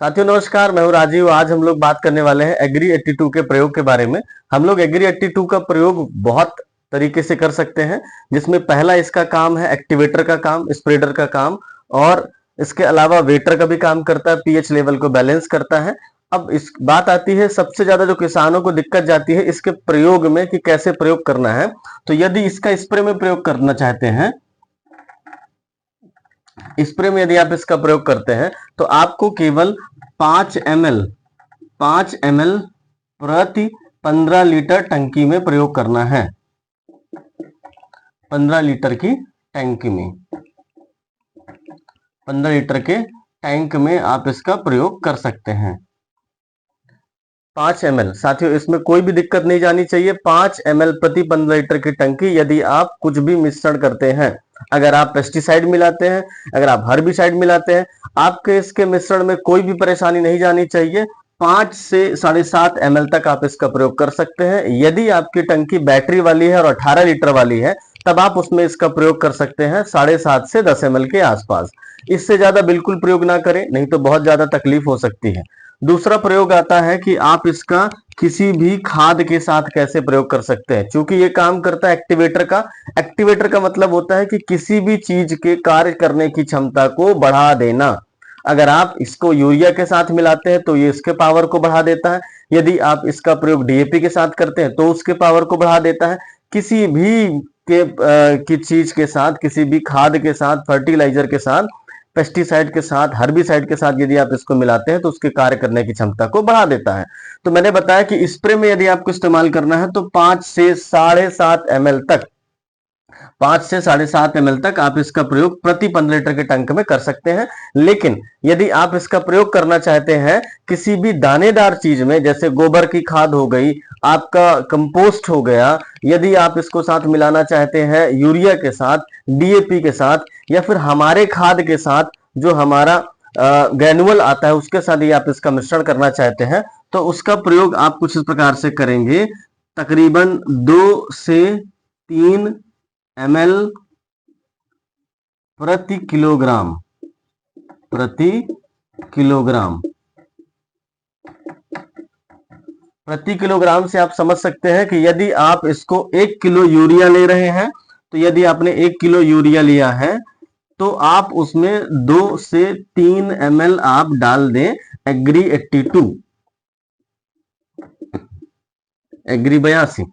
साथियों नमस्कार, मैं हूं राजीव। आज हम लोग बात करने वाले हैं एग्री 82 के प्रयोग के बारे में। हम लोग एग्री 82 का प्रयोग बहुत तरीके से कर सकते हैं, जिसमें पहला इसका काम है एक्टिवेटर का काम, स्प्रेडर का काम, और इसके अलावा वेटर का भी काम करता है, पीएच लेवल को बैलेंस करता है। अब इस बात आती है सबसे ज्यादा जो किसानों को दिक्कत जाती है इसके प्रयोग में कि कैसे प्रयोग करना है। तो यदि इसका स्प्रे में प्रयोग करना चाहते हैं, स्प्रे में यदि आप इसका प्रयोग करते हैं तो आपको केवल 5 ml प्रति 15 लीटर टंकी में प्रयोग करना है। 15 लीटर की टंकी में, 15 लीटर के टैंक में आप इसका प्रयोग कर सकते हैं। 5 ml। साथियों इसमें कोई भी दिक्कत नहीं जानी चाहिए। 5 ml प्रति 15 लीटर की टंकी। यदि आप कुछ भी मिश्रण करते हैं, अगर आप पेस्टिसाइड मिलाते हैं, अगर आप हर्बिसाइड मिलाते हैं, आपके इसके मिश्रण में कोई भी परेशानी नहीं जानी चाहिए। 5 से 7.5 ml तक आप इसका प्रयोग कर सकते हैं। यदि आपकी टंकी बैटरी वाली है और 18 लीटर वाली है, तब आप उसमें इसका प्रयोग कर सकते हैं 7.5 से 10 ml के आसपास। इससे ज्यादा बिल्कुल प्रयोग ना करें, नहीं तो बहुत ज्यादा तकलीफ हो सकती है। दूसरा प्रयोग आता है कि आप इसका किसी भी खाद के साथ कैसे प्रयोग कर सकते हैं। क्योंकि ये काम करता है एक्टिवेटर का। एक्टिवेटर का मतलब होता है कि किसी भी चीज के कार्य करने की क्षमता को बढ़ा देना। अगर आप इसको यूरिया के साथ मिलाते हैं तो ये इसके पावर को बढ़ा देता है। यदि आप इसका प्रयोग डीएपी के साथ करते हैं तो उसके पावर को बढ़ा देता है। किसी भी की चीज के साथ, किसी भी खाद के साथ, फर्टिलाइजर के साथ, पेस्टिसाइड के साथ, हर्बिसाइड के साथ यदि आप इसको मिलाते हैं तो उसके कार्य करने की क्षमता को बढ़ा देता है। तो मैंने बताया कि स्प्रे में यदि आपको इस्तेमाल करना है तो 5 से 7.5 ml तक, 5 से 7.5 ml तक आप इसका प्रयोग प्रति 15 लीटर के टंक में कर सकते हैं। लेकिन यदि आप इसका प्रयोग करना चाहते हैं किसी भी दानेदार चीज में, जैसे गोबर की खाद हो गई, आपका कंपोस्ट हो गया, यदि आप इसको साथ मिलाना चाहते हैं यूरिया के साथ, डीएपी के साथ, या फिर हमारे खाद के साथ जो हमारा ग्रेनुअल आता है उसके साथ ही आप इसका मिश्रण करना चाहते हैं, तो उसका प्रयोग आप कुछ इस प्रकार से करेंगे। तकरीबन 2 से 3 ml प्रति किलोग्राम, प्रति किलोग्राम से आप समझ सकते हैं कि यदि आप इसको 1 किलो यूरिया ले रहे हैं, तो यदि आपने 1 किलो यूरिया लिया है तो आप उसमें 2 से 3 ml आप डाल दें एग्री 82, एग्री 82।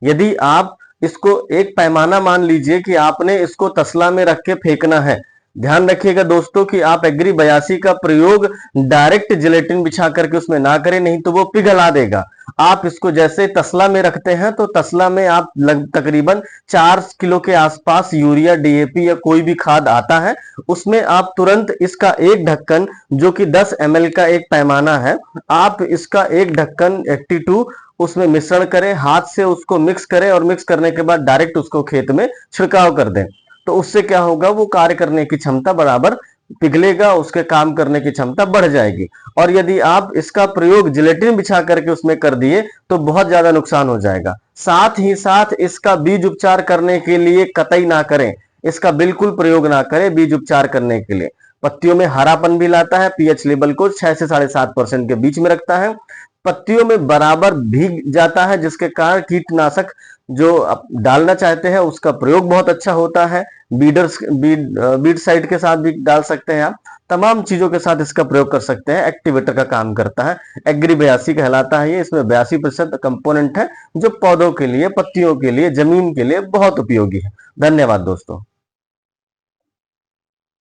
यदि आप इसको एक पैमाना मान लीजिए कि आपने इसको तसला में रख के फेंकना है। ध्यान रखिएगा दोस्तों कि आप एग्री 82 का प्रयोग डायरेक्ट जिलेटिन बिछा करके उसमें ना करें, नहीं तो वो पिघला देगा। आप इसको जैसे तसला में रखते हैं तो तसला में आप तकरीबन 4 किलो के आसपास यूरिया, डीएपी या कोई भी खाद आता है, उसमें आप तुरंत इसका एक ढक्कन, जो कि 10 ml का एक पैमाना है, आप इसका एक ढक्कन 82 उसमें मिश्रण करें, हाथ से उसको मिक्स करें और मिक्स करने के बाद डायरेक्ट उसको खेत में छिड़काव कर दें। तो उससे क्या होगा, वो कार्य करने की क्षमता बराबर पिघलेगा, उसके काम करने की क्षमता बढ़ जाएगी। और यदि आप इसका प्रयोग जिलेटिन बिछा करके उसमें कर दिए तो बहुत ज्यादा नुकसान हो जाएगा। साथ ही साथ इसका बीज उपचार करने के लिए कतई ना करें, इसका बिल्कुल प्रयोग ना करें बीज उपचार करने के लिए। पत्तियों में हरापन भी लाता है, पीएच लेवल को 6 से 7.5% के बीच में रखता है, पत्तियों में बराबर भीग जाता है, जिसके कारण कीटनाशक जो आप डालना चाहते हैं उसका प्रयोग बहुत अच्छा होता है। बीड साइड के साथ भी डाल सकते हैं आप, तमाम चीजों के साथ इसका प्रयोग कर सकते हैं। एक्टिवेटर का काम करता है, एग्री 82 कहलाता है ये। इसमें 82% कंपोनेंट है जो पौधों के लिए, पत्तियों के लिए, जमीन के लिए बहुत उपयोगी है। धन्यवाद दोस्तों।